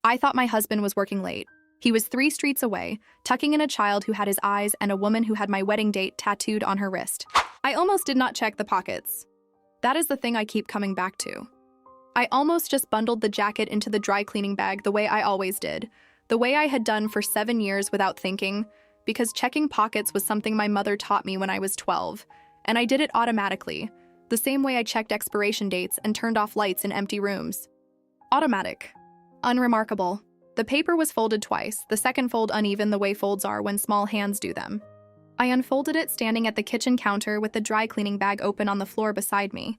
I thought my husband was working late. He was 3 streets away, tucking in a child who had his eyes and a woman who had my wedding date tattooed on her wrist. I almost did not check the pockets. That is the thing I keep coming back to. I almost just bundled the jacket into the dry cleaning bag the way I always did, the way I had done for 7 years without thinking, because checking pockets was something my mother taught me when I was 12, and I did it automatically, the same way I checked expiration dates and turned off lights in empty rooms. Automatic. Unremarkable. The paper was folded twice, the second fold uneven the way folds are when small hands do them. I unfolded it standing at the kitchen counter with the dry cleaning bag open on the floor beside me.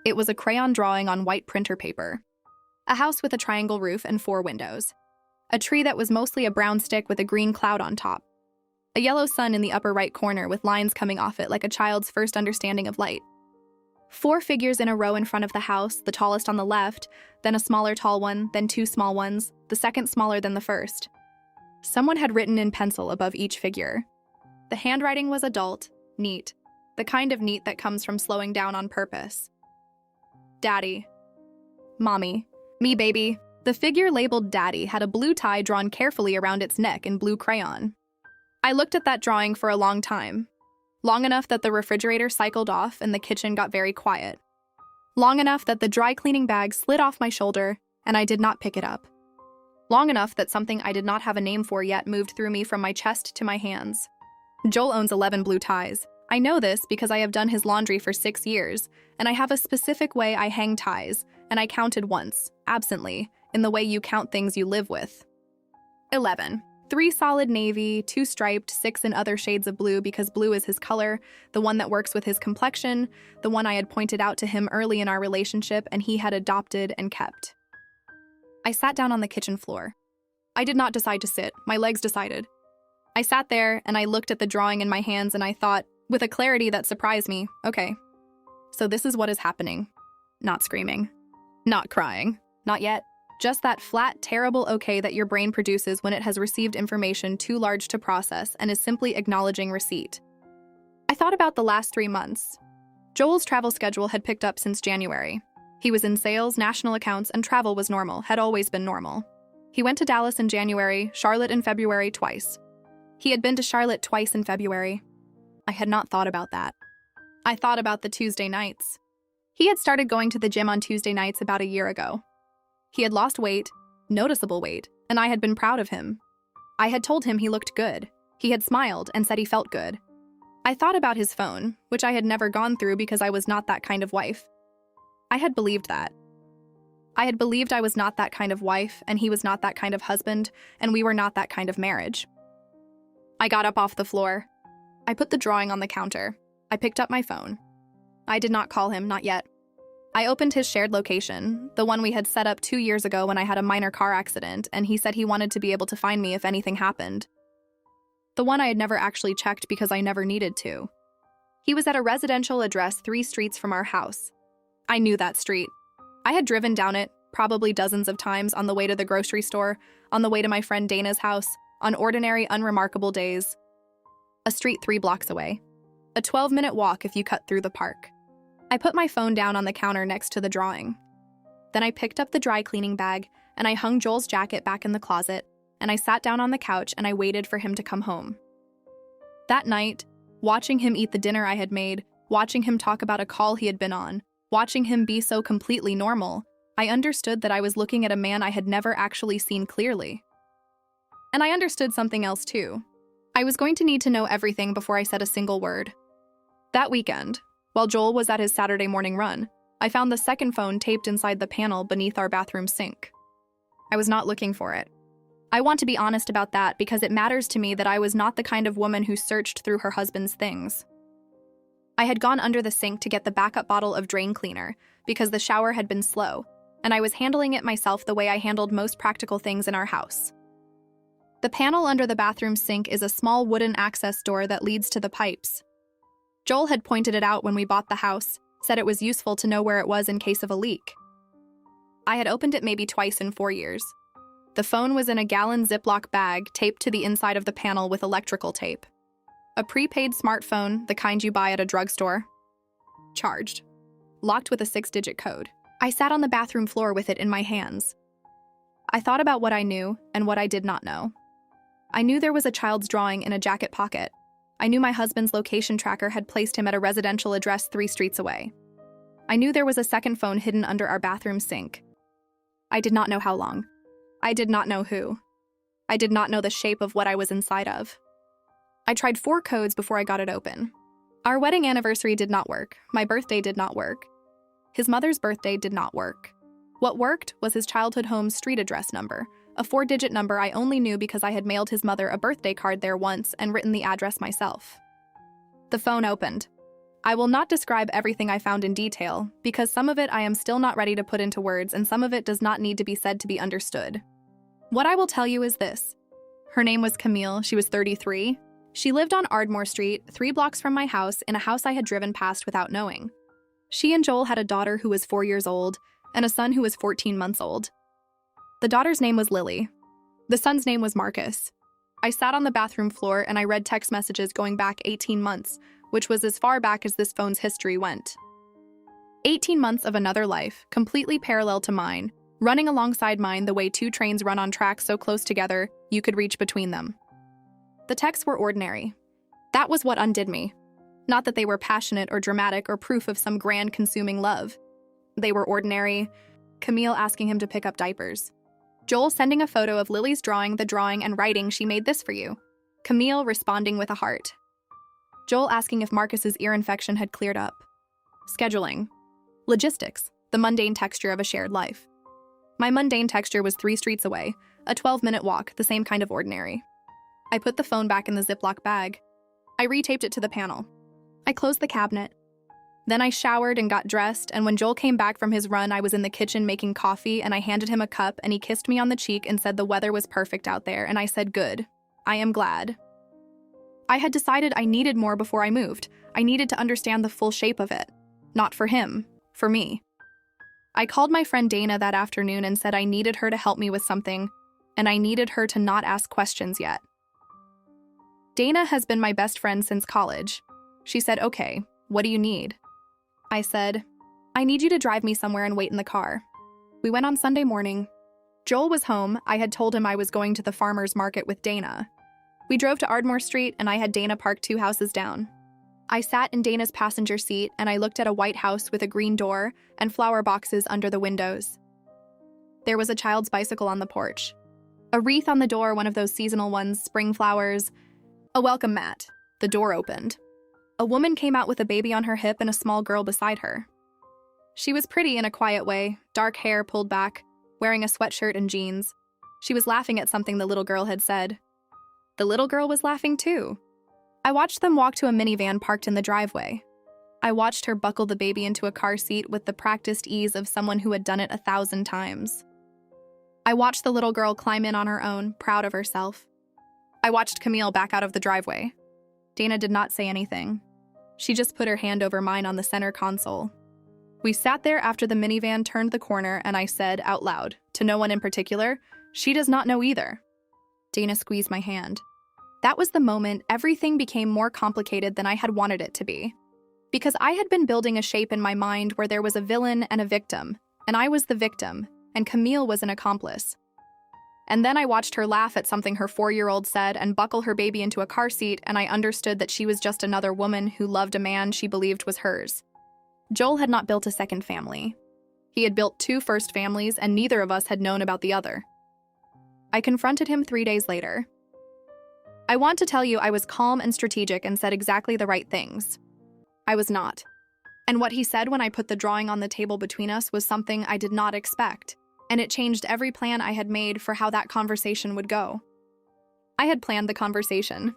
It was a crayon drawing on white printer paper. A house with a triangle roof and 4 windows. A tree that was mostly a brown stick with a green cloud on top. A yellow sun in the upper right corner with lines coming off it like a child's first understanding of light. 4 figures in a row in front of the house, the tallest on the left, then a smaller tall one, then 2 small ones, the second smaller than the first. Someone had written in pencil above each figure. The handwriting was adult, neat, the kind of neat that comes from slowing down on purpose. Daddy. Mommy. Me, baby. The figure labeled Daddy had a blue tie drawn carefully around its neck in blue crayon. I looked at that drawing for a long time. Long enough that the refrigerator cycled off and the kitchen got very quiet. Long enough that the dry cleaning bag slid off my shoulder and I did not pick it up. Long enough that something I did not have a name for yet moved through me from my chest to my hands. Joel owns 11 blue ties. I know this because I have done his laundry for 6 years, and I have a specific way I hang ties, and I counted once, absently, in the way you count things you live with. 11. 3 solid navy, 2 striped, 6 in other shades of blue because blue is his color, the one that works with his complexion, the one I had pointed out to him early in our relationship and he had adopted and kept. I sat down on the kitchen floor. I did not decide to sit, my legs decided. I sat there and I looked at the drawing in my hands and I thought, with a clarity that surprised me, okay, so this is what is happening. Not screaming. Not crying. Not yet. Just that flat, terrible okay that your brain produces when it has received information too large to process and is simply acknowledging receipt. I thought about the last 3 months. Joel's travel schedule had picked up since January. He was in sales, national accounts, and travel was normal, had always been normal. He went to Dallas in January, Charlotte in February twice. He had been to Charlotte twice in February. I had not thought about that. I thought about the Tuesday nights. He had started going to the gym on Tuesday nights about a year ago. He had lost weight, noticeable weight, and I had been proud of him. I had told him he looked good. He had smiled and said he felt good. I thought about his phone, which I had never gone through because I was not that kind of wife. I had believed that. I had believed I was not that kind of wife, and he was not that kind of husband, and we were not that kind of marriage. I got up off the floor. I put the drawing on the counter. I picked up my phone. I did not call him, not yet. I opened his shared location, the one we had set up 2 years ago when I had a minor car accident, and he said he wanted to be able to find me if anything happened. The one I had never actually checked because I never needed to. He was at a residential address 3 streets from our house. I knew that street. I had driven down it, probably dozens of times on the way to the grocery store, on the way to my friend Dana's house, on ordinary, unremarkable days. A street 3 blocks away. A 12-minute walk if you cut through the park. I put my phone down on the counter next to the drawing. Then I picked up the dry cleaning bag, and I hung Joel's jacket back in the closet, and I sat down on the couch and I waited for him to come home. That night, watching him eat the dinner I had made, watching him talk about a call he had been on, watching him be so completely normal, I understood that I was looking at a man I had never actually seen clearly. And I understood something else too. I was going to need to know everything before I said a single word. That weekend, while Joel was at his Saturday morning run, I found the second phone taped inside the panel beneath our bathroom sink. I was not looking for it. I want to be honest about that because it matters to me that I was not the kind of woman who searched through her husband's things. I had gone under the sink to get the backup bottle of drain cleaner because the shower had been slow, and I was handling it myself the way I handled most practical things in our house. The panel under the bathroom sink is a small wooden access door that leads to the pipes. Joel had pointed it out when we bought the house, said it was useful to know where it was in case of a leak. I had opened it maybe twice in 4 years. The phone was in a gallon Ziploc bag taped to the inside of the panel with electrical tape. A prepaid smartphone, the kind you buy at a drugstore. Charged. Locked with a 6-digit code. I sat on the bathroom floor with it in my hands. I thought about what I knew and what I did not know. I knew there was a child's drawing in a jacket pocket. I knew my husband's location tracker had placed him at a residential address 3 streets away. I knew there was a second phone hidden under our bathroom sink. I did not know how long. I did not know who. I did not know the shape of what I was inside of. I tried 4 codes before I got it open. Our wedding anniversary did not work. My birthday did not work. His mother's birthday did not work. What worked was his childhood home's street address number, a 4-digit number I only knew because I had mailed his mother a birthday card there once and written the address myself. The phone opened. I will not describe everything I found in detail, because some of it I am still not ready to put into words and some of it does not need to be said to be understood. What I will tell you is this. Her name was Camille, she was 33. She lived on Ardmore Street, 3 blocks from my house, in a house I had driven past without knowing. She and Joel had a daughter who was 4 years old, and a son who was 14 months old. The daughter's name was Lily. The son's name was Marcus. I sat on the bathroom floor and I read text messages going back 18 months, which was as far back as this phone's history went. 18 months of another life, completely parallel to mine, running alongside mine the way 2 trains run on tracks so close together you could reach between them. The texts were ordinary. That was what undid me. Not that they were passionate or dramatic or proof of some grand consuming love. They were ordinary. Camille asking him to pick up diapers. Joel sending a photo of Lily's drawing, the drawing, and writing, "She made this for you." Camille responding with a heart. Joel asking if Marcus's ear infection had cleared up. Scheduling. Logistics, the mundane texture of a shared life. My mundane texture was 3 streets away, a 12-minute walk, the same kind of ordinary. I put the phone back in the Ziploc bag. I retaped it to the panel. I closed the cabinet. Then I showered and got dressed, and when Joel came back from his run, I was in the kitchen making coffee, and I handed him a cup, and he kissed me on the cheek and said the weather was perfect out there, and I said, "Good. I am glad." I had decided I needed more before I moved. I needed to understand the full shape of it. Not for him, for me. I called my friend Dana that afternoon and said I needed her to help me with something, and I needed her to not ask questions yet. Dana has been my best friend since college. She said, "Okay, what do you need?" I said, "I need you to drive me somewhere and wait in the car." We went on Sunday morning. Joel was home. I had told him I was going to the farmer's market with Dana. We drove to Ardmore Street, and I had Dana parked 2 houses down. I sat in Dana's passenger seat, and I looked at a white house with a green door and flower boxes under the windows. There was a child's bicycle on the porch. A wreath on the door, one of those seasonal ones, spring flowers. A welcome mat. The door opened. A woman came out with a baby on her hip and a small girl beside her. She was pretty in a quiet way, dark hair pulled back, wearing a sweatshirt and jeans. She was laughing at something the little girl had said. The little girl was laughing too. I watched them walk to a minivan parked in the driveway. I watched her buckle the baby into a car seat with the practiced ease of someone who had done it 1,000 times. I watched the little girl climb in on her own, proud of herself. I watched Camille back out of the driveway. Dana did not say anything. She just put her hand over mine on the center console. We sat there after the minivan turned the corner, and I said out loud, to no one in particular, "She does not know either." Dana squeezed my hand. That was the moment everything became more complicated than I had wanted it to be. Because I had been building a shape in my mind where there was a villain and a victim, and I was the victim, and Camille was an accomplice. And then I watched her laugh at something her 4-year-old said and buckle her baby into a car seat, and I understood that she was just another woman who loved a man she believed was hers. Joel had not built a second family. He had built 2 first families, and neither of us had known about the other. I confronted him 3 days later. I want to tell you I was calm and strategic and said exactly the right things. I was not. And what he said when I put the drawing on the table between us was something I did not expect. And it changed every plan I had made for how that conversation would go. I had planned the conversation.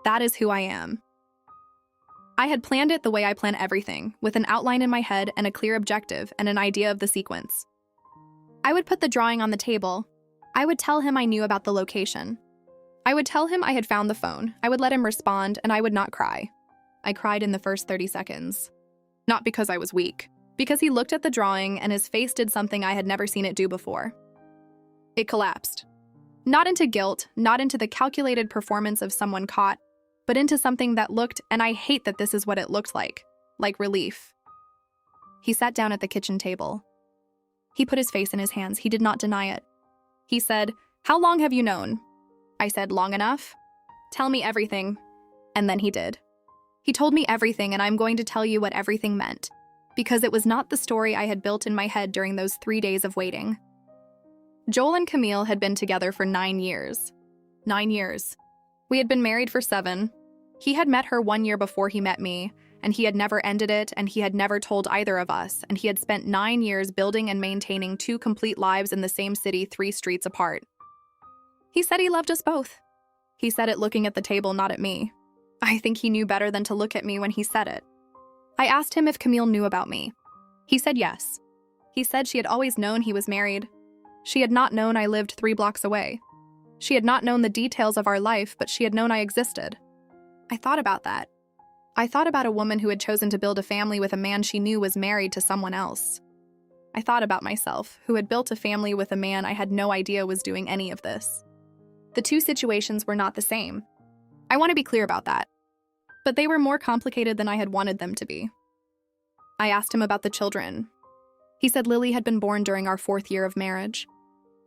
That is who I am. I had planned it the way I plan everything, with an outline in my head and a clear objective and an idea of the sequence. I would put the drawing on the table. I would tell him I knew about the location. I would tell him I had found the phone. I would let him respond, and I would not cry. I cried in the first 30 seconds. Not because I was weak. Because he looked at the drawing and his face did something I had never seen it do before. It collapsed. Not into guilt, not into the calculated performance of someone caught, but into something that looked, and I hate that this is what it looked like relief. He sat down at the kitchen table. He put his face in his hands. He did not deny it. He said, "How long have you known?" I said, "Long enough." "Tell me everything." And then he did. He told me everything, and I'm going to tell you what everything meant, because it was not the story I had built in my head during those 3 days of waiting. Joel and Camille had been together for 9 years. 9 years. We had been married for 7. He had met her 1 year before he met me, and he had never ended it, and he had never told either of us, and he had spent 9 years building and maintaining 2 complete lives in the same city 3 streets apart. He said he loved us both. He said it looking at the table, not at me. I think he knew better than to look at me when he said it. I asked him if Camille knew about me. He said yes. He said she had always known he was married. She had not known I lived 3 blocks away. She had not known the details of our life, but she had known I existed. I thought about that. I thought about a woman who had chosen to build a family with a man she knew was married to someone else. I thought about myself, who had built a family with a man I had no idea was doing any of this. The 2 situations were not the same. I want to be clear about that. But they were more complicated than I had wanted them to be. I asked him about the children. He said Lily had been born during our 4th year of marriage.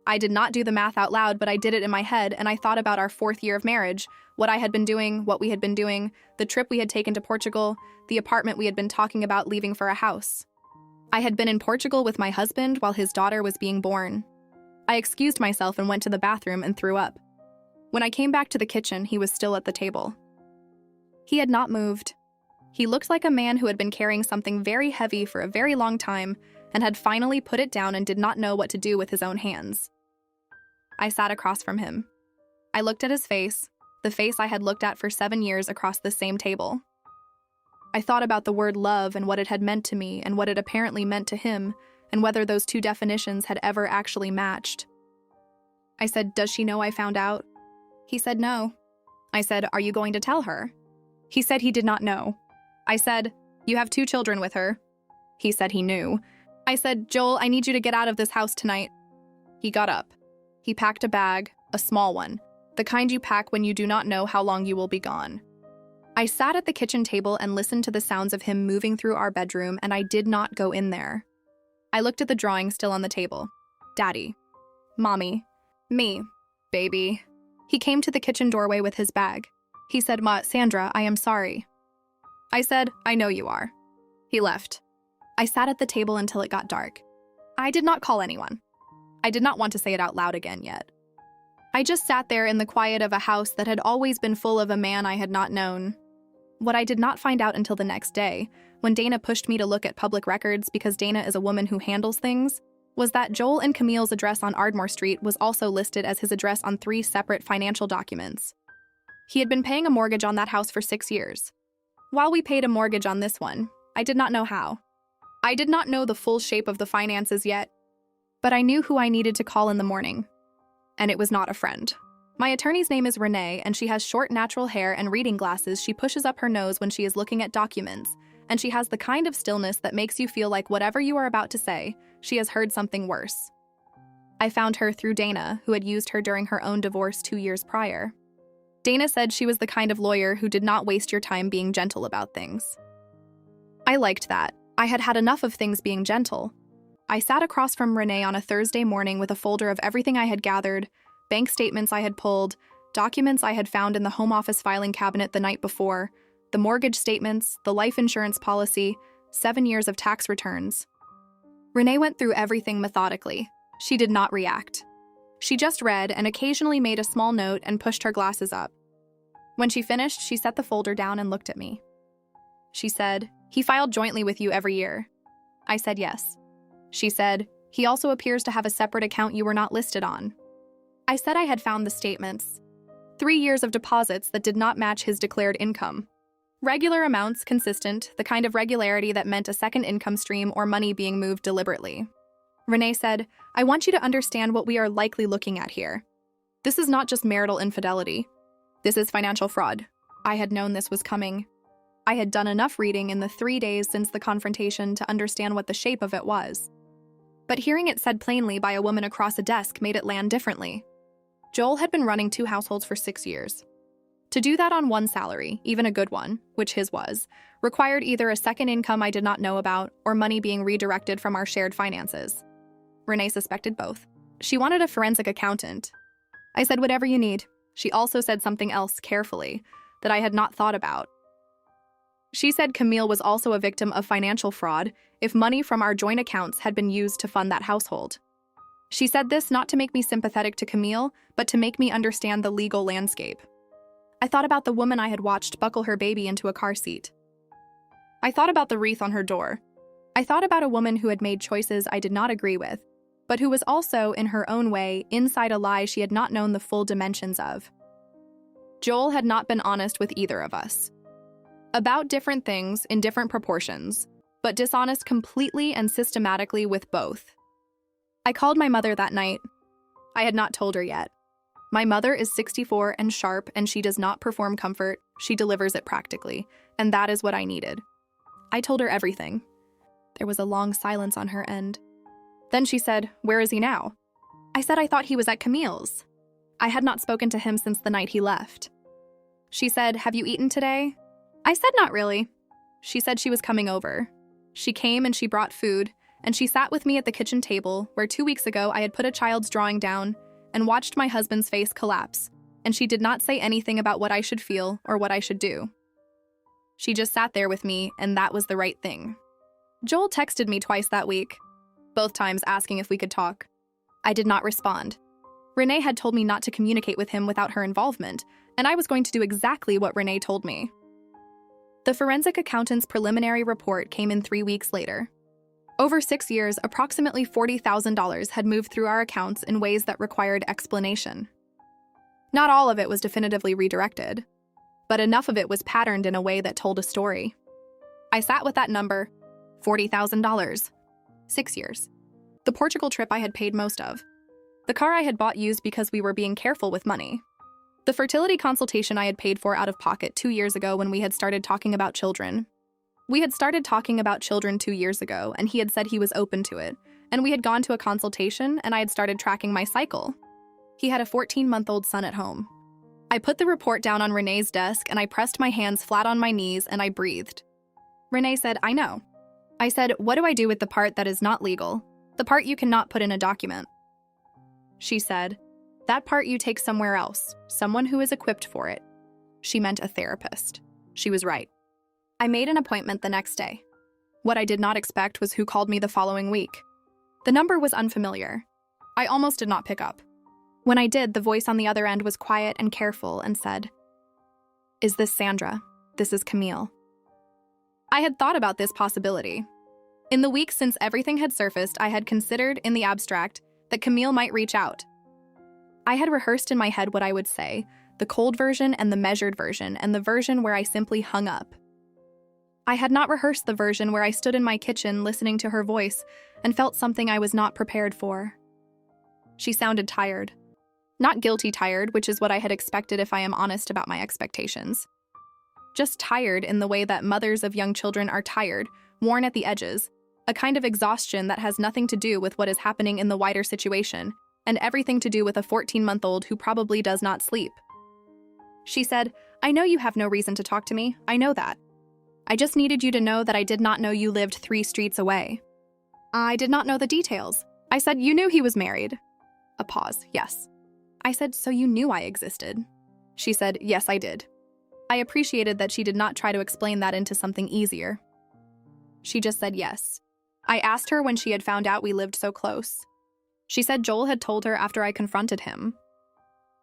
I did not do the math out loud, but I did it in my head, and I thought about our 4th year of marriage, what I had been doing, what we had been doing, the trip we had taken to Portugal, the apartment we had been talking about leaving for a house. I had been in Portugal with my husband while his daughter was being born. I excused myself and went to the bathroom and threw up. When I came back to the kitchen, he was still at the table. He had not moved. He looked like a man who had been carrying something very heavy for a very long time and had finally put it down and did not know what to do with his own hands. I sat across from him. I looked at his face, the face I had looked at for 7 years across the same table. I thought about the word love and what it had meant to me and what it apparently meant to him, and whether those 2 definitions had ever actually matched. I said, "Does she know I found out?" He said no. I said, "Are you going to tell her?" He said he did not know. I said, "You have 2 children with her." He said he knew. I said, "Joel, I need you to get out of this house tonight." He got up. He packed a bag, a small one, the kind you pack when you do not know how long you will be gone. I sat at the kitchen table and listened to the sounds of him moving through our bedroom, and I did not go in there. I looked at the drawing still on the table. Daddy. Mommy. Me. Baby. He came to the kitchen doorway with his bag. He said, Sandra, I am sorry." I said, "I know you are." He left. I sat at the table until it got dark. I did not call anyone. I did not want to say it out loud again yet. I just sat there in the quiet of a house that had always been full of a man I had not known. What I did not find out until the next day, when Dana pushed me to look at public records because Dana is a woman who handles things, was that Joel and Camille's address on Ardmore Street was also listed as his address on 3 separate financial documents. He had been paying a mortgage on that house for 6 years. While we paid a mortgage on this one, I did not know how. I did not know the full shape of the finances yet, but I knew who I needed to call in the morning. And it was not a friend. My attorney's name is Renee, and she has short natural hair and reading glasses she pushes up her nose when she is looking at documents, and she has the kind of stillness that makes you feel like whatever you are about to say, she has heard something worse. I found her through Dana, who had used her during her own divorce 2 years prior. Dana said she was the kind of lawyer who did not waste your time being gentle about things. I liked that. I had had enough of things being gentle. I sat across from Renee on a Thursday morning with a folder of everything I had gathered, bank statements I had pulled, documents I had found in the home office filing cabinet the night before, the mortgage statements, the life insurance policy, 7 years of tax returns. Renee went through everything methodically. She did not react. She just read and occasionally made a small note and pushed her glasses up. When she finished, she set the folder down and looked at me. She said, "He filed jointly with you every year." I said yes. She said, "He also appears to have a separate account you were not listed on." I said I had found the statements. 3 years of deposits that did not match his declared income. Regular amounts, consistent, the kind of regularity that meant a second income stream or money being moved deliberately. Renee said, "I want you to understand what we are likely looking at here. This is not just marital infidelity. This is financial fraud." I had known this was coming. I had done enough reading in the 3 days since the confrontation to understand what the shape of it was. But hearing it said plainly by a woman across a desk made it land differently. Joel had been running 2 households for 6 years. To do that on one salary, even a good one, which his was, required either a second income I did not know about or money being redirected from our shared finances. Renee suspected both. She wanted a forensic accountant. I said, whatever you need. She also said something else carefully that I had not thought about. She said Camille was also a victim of financial fraud if money from our joint accounts had been used to fund that household. She said this not to make me sympathetic to Camille, but to make me understand the legal landscape. I thought about the woman I had watched buckle her baby into a car seat. I thought about the wreath on her door. I thought about a woman who had made choices I did not agree with, but who was also, in her own way, inside a lie she had not known the full dimensions of. Joel had not been honest with either of us. About different things in different proportions, but dishonest completely and systematically with both. I called my mother that night. I had not told her yet. My mother is 64 and sharp, and she does not perform comfort, she delivers it practically, and that is what I needed. I told her everything. There was a long silence on her end. Then she said, "Where is he now?" I said I thought he was at Camille's. I had not spoken to him since the night he left. She said, "Have you eaten today?" I said not really. She said she was coming over. She came and she brought food, and she sat with me at the kitchen table where 2 weeks ago I had put a child's drawing down and watched my husband's face collapse, and she did not say anything about what I should feel or what I should do. She just sat there with me, and that was the right thing. Joel texted me twice that week, both times asking if we could talk. I did not respond. Renee had told me not to communicate with him without her involvement, and I was going to do exactly what Renee told me. The forensic accountant's preliminary report came in 3 weeks later. Over 6 years, approximately $40,000 had moved through our accounts in ways that required explanation. Not all of it was definitively redirected, but enough of it was patterned in a way that told a story. I sat with that number, $40,000. 6 years. The Portugal trip I had paid most of. The car I had bought used because we were being careful with money. The fertility consultation I had paid for out of pocket 2 years ago when we had started talking about children. We had started talking about children 2 years ago, and he had said he was open to it, and we had gone to a consultation, and I had started tracking my cycle. He had a 14-month-old son at home. I put the report down on Renee's desk, and I pressed my hands flat on my knees, and I breathed. Renee said, "I know." I said, "What do I do with the part that is not legal? The part you cannot put in a document?" She said, "That part you take somewhere else, someone who is equipped for it." She meant a therapist. She was right. I made an appointment the next day. What I did not expect was who called me the following week. The number was unfamiliar. I almost did not pick up. When I did, the voice on the other end was quiet and careful and said, "Is this Sandra? This is Camille." I had thought about this possibility. In the weeks since everything had surfaced, I had considered, in the abstract, that Camille might reach out. I had rehearsed in my head what I would say, the cold version and the measured version, and the version where I simply hung up. I had not rehearsed the version where I stood in my kitchen listening to her voice and felt something I was not prepared for. She sounded tired. Not guilty tired, which is what I had expected if I am honest about my expectations. Just tired in the way that mothers of young children are tired, worn at the edges, a kind of exhaustion that has nothing to do with what is happening in the wider situation, and everything to do with a 14-month-old who probably does not sleep. She said, "I know you have no reason to talk to me, I know that. I just needed you to know that I did not know you lived 3 streets away." I did not know the details. I said, "You knew he was married." A pause, "Yes." I said, "So you knew I existed?" She said, "Yes, I did." I appreciated that she did not try to explain that into something easier. She just said yes. I asked her when she had found out we lived so close. She said Joel had told her after I confronted him.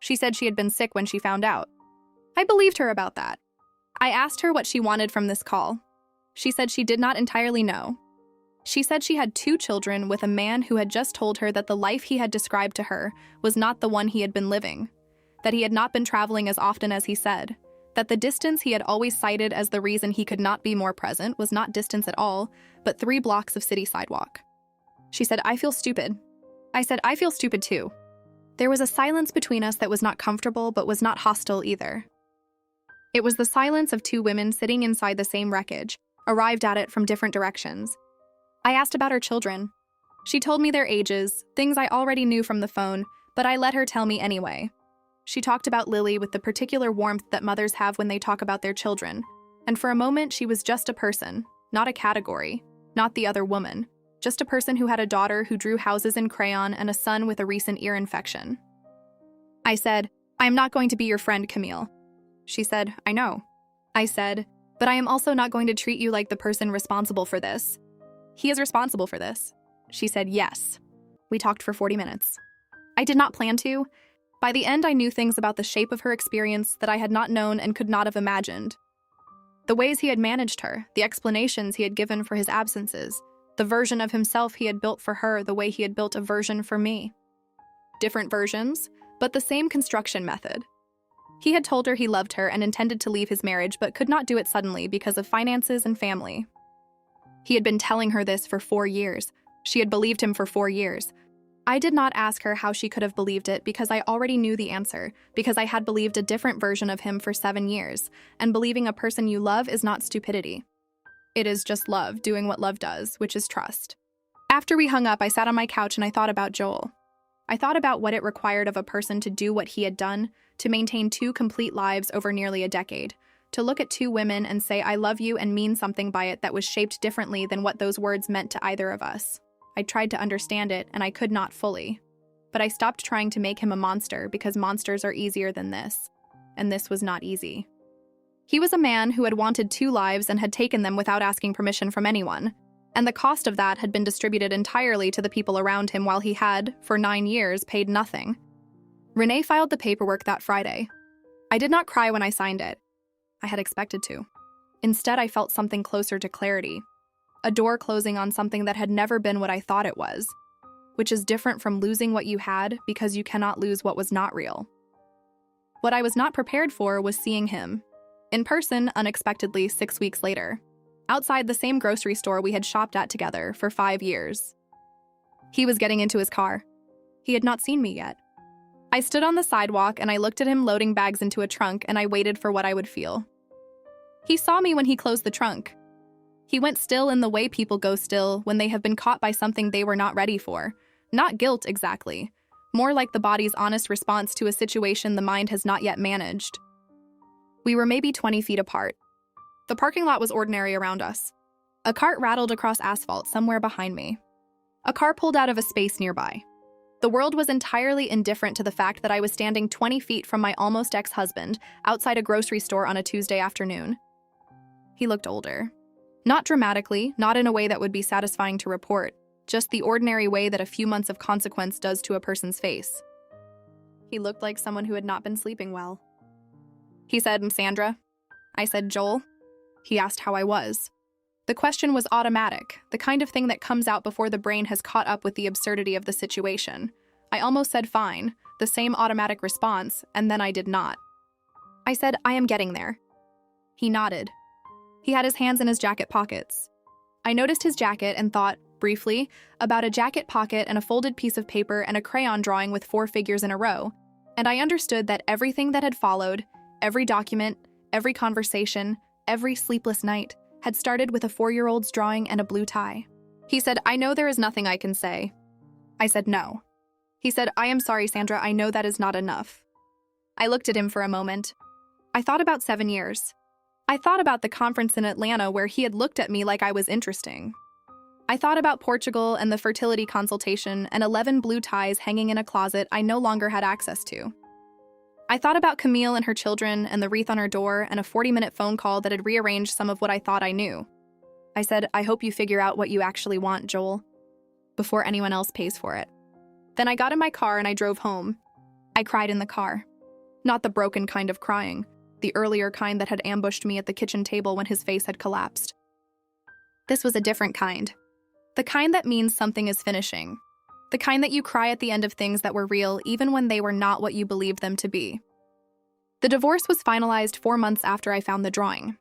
She said she had been sick when she found out. I believed her about that. I asked her what she wanted from this call. She said she did not entirely know. She said she had 2 children with a man who had just told her that the life he had described to her was not the one he had been living, that he had not been traveling as often as he said, that the distance he had always cited as the reason he could not be more present was not distance at all, but 3 blocks of city sidewalk. She said, "I feel stupid." I said, "I feel stupid too." There was a silence between us that was not comfortable but was not hostile either. It was the silence of 2 women sitting inside the same wreckage, arrived at it from different directions. I asked about her children. She told me their ages, things I already knew from the phone, but I let her tell me anyway. She talked about Lily with the particular warmth that mothers have when they talk about their children, and for a moment she was just a person, not a category, not the other woman. Just a person who had a daughter who drew houses in crayon and a son with a recent ear infection. I said, "I am not going to be your friend, Camille." She said, "I know." I said, "But I am also not going to treat you like the person responsible for this." "He is responsible for this." She said, "Yes." We talked for 40 minutes. I did not plan to. By the end, I knew things about the shape of her experience that I had not known and could not have imagined. The ways he had managed her, the explanations he had given for his absences, the version of himself he had built for her the way he had built a version for me. Different versions, but the same construction method. He had told her he loved her and intended to leave his marriage but could not do it suddenly because of finances and family. He had been telling her this for 4 years. She had believed him for 4 years. I did not ask her how she could have believed it because I already knew the answer, because I had believed a different version of him for 7 years, and believing a person you love is not stupidity. It is just love doing what love does, which is trust. After we hung up, I sat on my couch and I thought about Joel. I thought about what it required of a person to do what he had done, to maintain 2 complete lives over nearly a decade, to look at 2 women and say I love you and mean something by it that was shaped differently than what those words meant to either of us. I tried to understand it, and I could not fully. But I stopped trying to make him a monster because monsters are easier than this. And this was not easy. He was a man who had wanted 2 lives and had taken them without asking permission from anyone. And the cost of that had been distributed entirely to the people around him while he had, for 9 years, paid nothing. Renee filed the paperwork that Friday. I did not cry when I signed it. I had expected to. Instead, I felt something closer to clarity. A door closing on something that had never been what I thought it was, which is different from losing what you had because you cannot lose what was not real. What I was not prepared for was seeing him, in person, unexpectedly 6 weeks later, outside the same grocery store we had shopped at together for 5 years. He was getting into his car. He had not seen me yet. I stood on the sidewalk and I looked at him loading bags into a trunk and I waited for what I would feel. He saw me when he closed the trunk. He went still in the way people go still when they have been caught by something they were not ready for. Not guilt, exactly. More like the body's honest response to a situation the mind has not yet managed. We were maybe 20 feet apart. The parking lot was ordinary around us. A cart rattled across asphalt somewhere behind me. A car pulled out of a space nearby. The world was entirely indifferent to the fact that I was standing 20 feet from my almost ex-husband outside a grocery store on a Tuesday afternoon. He looked older. Not dramatically, not in a way that would be satisfying to report, just the ordinary way that a few months of consequence does to a person's face. He looked like someone who had not been sleeping well. He said, "Sandra." I said, "Joel." He asked how I was. The question was automatic, the kind of thing that comes out before the brain has caught up with the absurdity of the situation. I almost said fine, the same automatic response, and then I did not. I said, "I am getting there." He nodded. He had his hands in his jacket pockets. I noticed his jacket and thought, briefly, about a jacket pocket and a folded piece of paper and a crayon drawing with 4 figures in a row, and I understood that everything that had followed, every document, every conversation, every sleepless night, had started with a 4-year-old's drawing and a blue tie. He said, "I know there is nothing I can say." I said, "No." He said, "I am sorry, Sandra, I know that is not enough." I looked at him for a moment. I thought about 7 years. I thought about the conference in Atlanta where he had looked at me like I was interesting. I thought about Portugal and the fertility consultation and 11 blue ties hanging in a closet I no longer had access to. I thought about Camille and her children and the wreath on her door and a 40-minute phone call that had rearranged some of what I thought I knew. I said, "I hope you figure out what you actually want, Joel, before anyone else pays for it." Then I got in my car and I drove home. I cried in the car. Not the broken kind of crying, the earlier kind that had ambushed me at the kitchen table when his face had collapsed. This was a different kind. The kind that means something is finishing. The kind that you cry at the end of things that were real even when they were not what you believed them to be. The divorce was finalized 4 months after I found the drawing.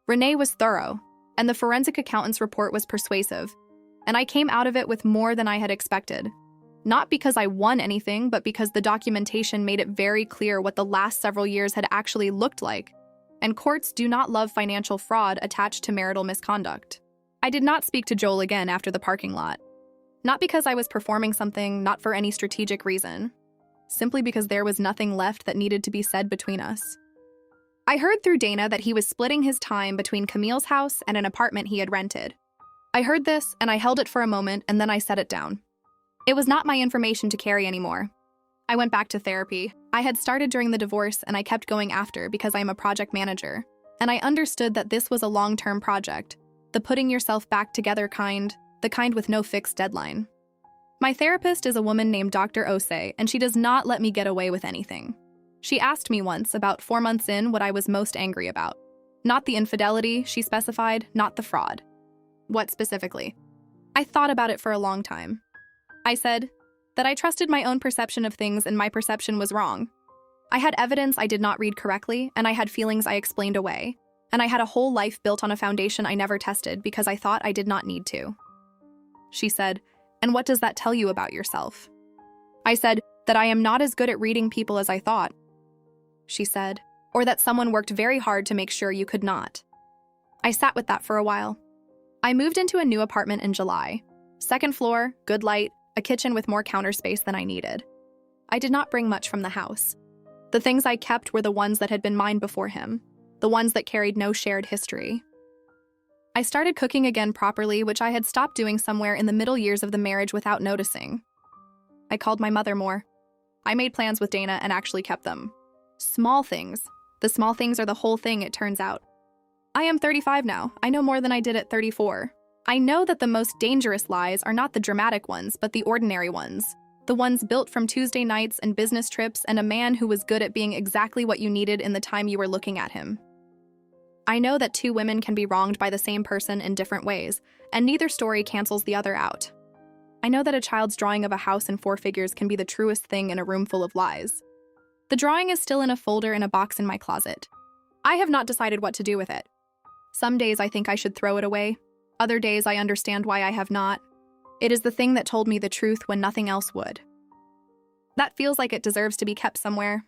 Renee was thorough, and the forensic accountant's report was persuasive, and I came out of it with more than I had expected. Not because I won anything, but because the documentation made it very clear what the last several years had actually looked like, and courts do not love financial fraud attached to marital misconduct. I did not speak to Joel again after the parking lot. Not because I was performing something, not for any strategic reason. Simply because there was nothing left that needed to be said between us. I heard through Dana that he was splitting his time between Camille's house and an apartment he had rented. I heard this, and I held it for a moment, and then I set it down. It was not my information to carry anymore. I went back to therapy. I had started during the divorce, and I kept going after because I am a project manager. And I understood that this was a long-term project, the putting yourself back together kind, the kind with no fixed deadline. My therapist is a woman named Dr. Osei, and she does not let me get away with anything. She asked me once, about 4 months in, what I was most angry about. Not the infidelity, she specified, not the fraud. What specifically? I thought about it for a long time. I said that I trusted my own perception of things and my perception was wrong. I had evidence I did not read correctly, and I had feelings I explained away, and I had a whole life built on a foundation I never tested because I thought I did not need to. She said, "And what does that tell you about yourself?" I said that I am not as good at reading people as I thought. She said, "Or that someone worked very hard to make sure you could not." I sat with that for a while. I moved into a new apartment in July. 2nd floor, good light, a kitchen with more counter space than I needed. I did not bring much from the house. The things I kept were the ones that had been mine before him, the ones that carried no shared history. I started cooking again properly, which I had stopped doing somewhere in the middle years of the marriage without noticing. I called my mother more. I made plans with Dana and actually kept them. Small things. The small things are the whole thing, it turns out. I am 35 now. I know more than I did at 34. I know that the most dangerous lies are not the dramatic ones, but the ordinary ones. The ones built from Tuesday nights and business trips and a man who was good at being exactly what you needed in the time you were looking at him. I know that 2 women can be wronged by the same person in different ways, and neither story cancels the other out. I know that a child's drawing of a house in 4 figures can be the truest thing in a room full of lies. The drawing is still in a folder in a box in my closet. I have not decided what to do with it. Some days I think I should throw it away. Other days I understand why I have not. It is the thing that told me the truth when nothing else would. That feels like it deserves to be kept somewhere,